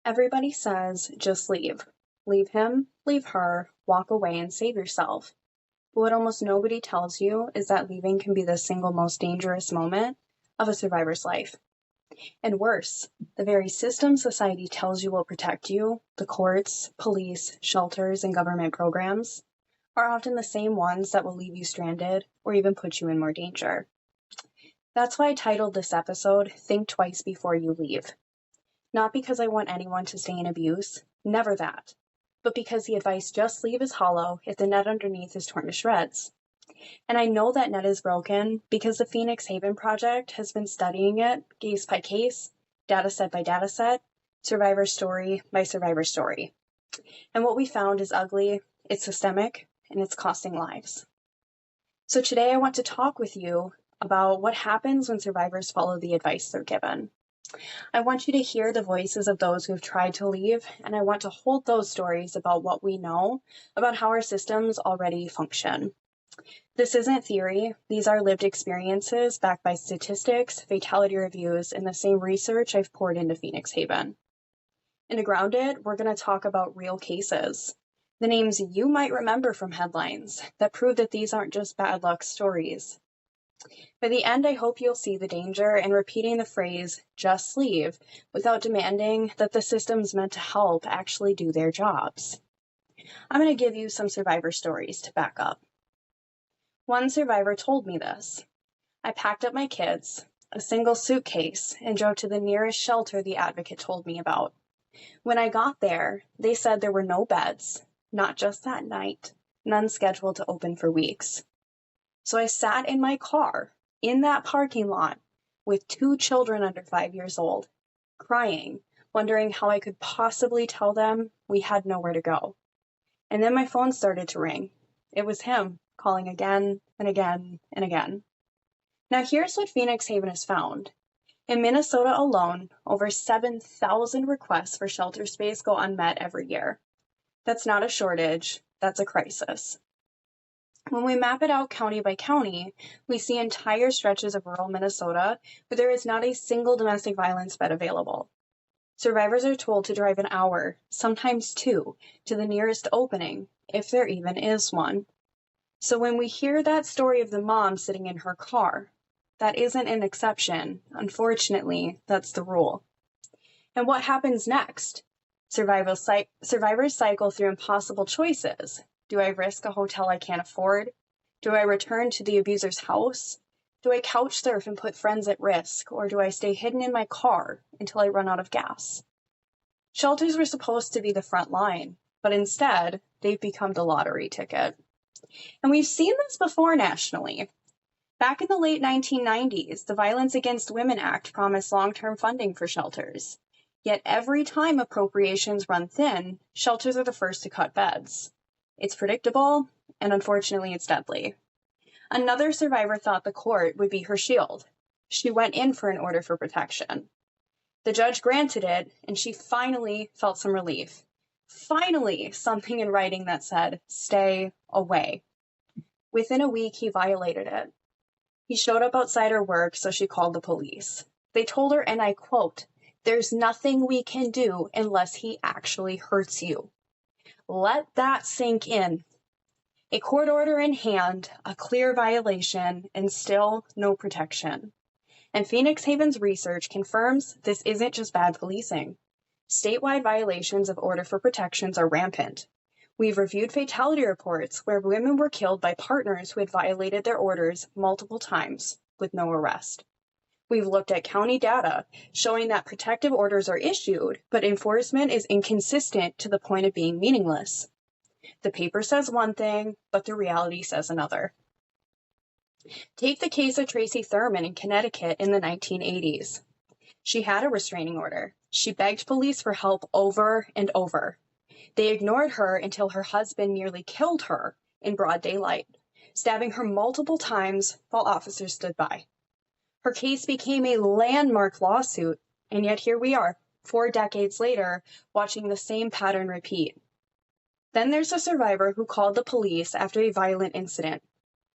Everybody says, just leave. Leave him, leave her, walk away and save yourself. But what almost nobody tells you is that leaving can be the single most dangerous moment of a survivor's life. And worse, the very system society tells you will protect you, the courts, police, shelters, and government programs, are often the same ones that will leave you stranded or even put you in more danger. That's why I titled this episode, Think Twice Before You Leave. Not because I want anyone to stay in abuse, never that, but because the advice just leave is hollow if the net underneath is torn to shreds. And I know that net is broken because the Phoenix Haven Project has been studying it case by case, data set by data set, survivor story by survivor story. And what we found is ugly, it's systemic, and it's costing lives. So today I want to talk with you about what happens when survivors follow the advice they're given. I want you to hear the voices of those who have tried to leave, and I want to hold those stories about what we know about how our systems already function. This isn't theory. These are lived experiences backed by statistics, fatality reviews, and the same research I've poured into Phoenix Haven. And to ground it, we're going to talk about real cases, the names you might remember from headlines that prove that these aren't just bad luck stories. By the end, I hope you'll see the danger in repeating the phrase, just leave, without demanding that the systems meant to help actually do their jobs. I'm going to give you some survivor stories to back up. One survivor told me this. I packed up my kids, a single suitcase, and drove to the nearest shelter the advocate told me about. When I got there, they said there were no beds, not just that night, none scheduled to open for weeks. So I sat in my car, in that parking lot, with 2 children under 5 years old, crying, wondering how I could possibly tell them we had nowhere to go. And then my phone started to ring. It was him, calling again and again and again. Now here's what Phoenix Haven has found. In Minnesota alone, over 7,000 requests for shelter space go unmet every year. That's not a shortage, that's a crisis. When we map it out county by county, we see entire stretches of rural Minnesota where there is not a single domestic violence bed available. Survivors are told to drive an hour, sometimes 2, to the nearest opening, if there even is one. So when we hear that story of the mom sitting in her car, that isn't an exception. Unfortunately, that's the rule. And what happens next? Survivors cycle through impossible choices. Do I risk a hotel I can't afford? Do I return to the abuser's house? Do I couch surf and put friends at risk? Or do I stay hidden in my car until I run out of gas? Shelters were supposed to be the front line, but instead, they've become the lottery ticket. And we've seen this before nationally. Back in the late 1990s, the Violence Against Women Act promised long-term funding for shelters. Yet every time appropriations run thin, shelters are the first to cut beds. It's predictable, and unfortunately it's deadly. Another survivor thought the court would be her shield. She went in for an order for protection. The judge granted it, and she finally felt some relief. Finally, something in writing that said, stay away. Within a week, he violated it. He showed up outside her work, so she called the police. They told her, and I quote, "There's nothing we can do unless he actually hurts you." Let that sink in. A court order in hand, a clear violation, and still no protection. And Phoenix Haven's research confirms this isn't just bad policing. Statewide violations of order for protections are rampant. We've reviewed fatality reports where women were killed by partners who had violated their orders multiple times with no arrest. We've looked at county data showing that protective orders are issued, but enforcement is inconsistent to the point of being meaningless. The paper says one thing, but the reality says another. Take the case of Tracy Thurman in Connecticut in the 1980s. She had a restraining order. She begged police for help over and over. They ignored her until her husband nearly killed her in broad daylight, stabbing her multiple times while officers stood by. Her case became a landmark lawsuit, and yet here we are, 4 decades later, watching the same pattern repeat. Then there's a survivor who called the police after a violent incident.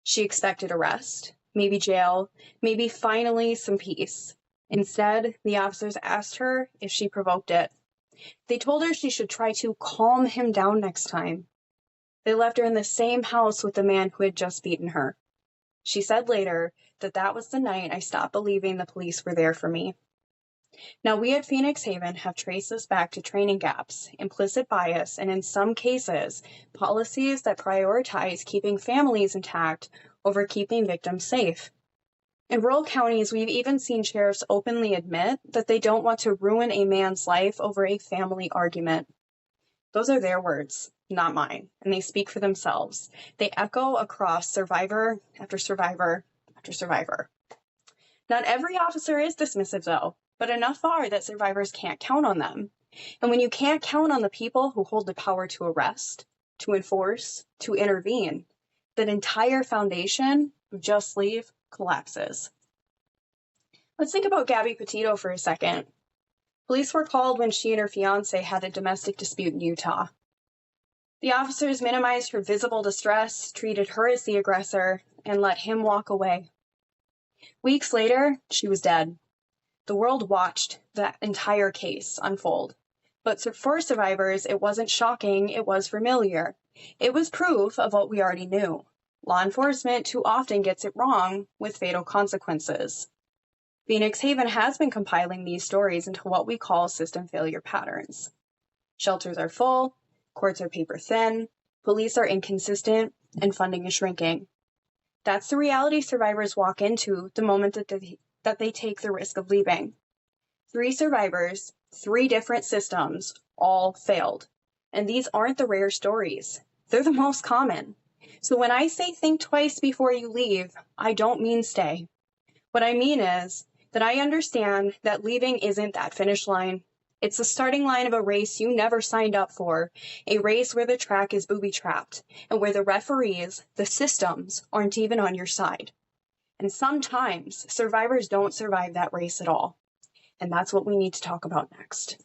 She expected arrest, maybe jail, maybe finally some peace. Instead, the officers asked her if she provoked it. They told her she should try to calm him down next time. They left her in the same house with the man who had just beaten her. She said later that that was the night I stopped believing the police were there for me. Now, we at Phoenix Haven have traced this back to training gaps, implicit bias, and in some cases, policies that prioritize keeping families intact over keeping victims safe. In rural counties, we've even seen sheriffs openly admit that they don't want to ruin a man's life over a family argument. Those are their words, not mine, and they speak for themselves. They echo across survivor after survivor after survivor. Not every officer is dismissive, though, but enough are that survivors can't count on them. And when you can't count on the people who hold the power to arrest, to enforce, to intervene, that entire foundation of just leave collapses. Let's think about Gabby Petito for a second. Police were called when she and her fiancé had a domestic dispute in Utah. The officers minimized her visible distress, treated her as the aggressor, and let him walk away. Weeks later, she was dead. The world watched that entire case unfold. But for survivors, it wasn't shocking, it was familiar. It was proof of what we already knew. Law enforcement too often gets it wrong with fatal consequences. Phoenix Haven has been compiling these stories into what we call system failure patterns. Shelters are full, courts are paper thin, police are inconsistent, and funding is shrinking. That's the reality survivors walk into the moment that they take the risk of leaving. 3 survivors, 3 different systems, all failed. And these aren't the rare stories. They're the most common. So when I say think twice before you leave, I don't mean stay. What I mean is that I understand that leaving isn't that finish line. It's the starting line of a race you never signed up for, a race where the track is booby-trapped, and where the referees, the systems, aren't even on your side. And sometimes survivors don't survive that race at all. And that's what we need to talk about next.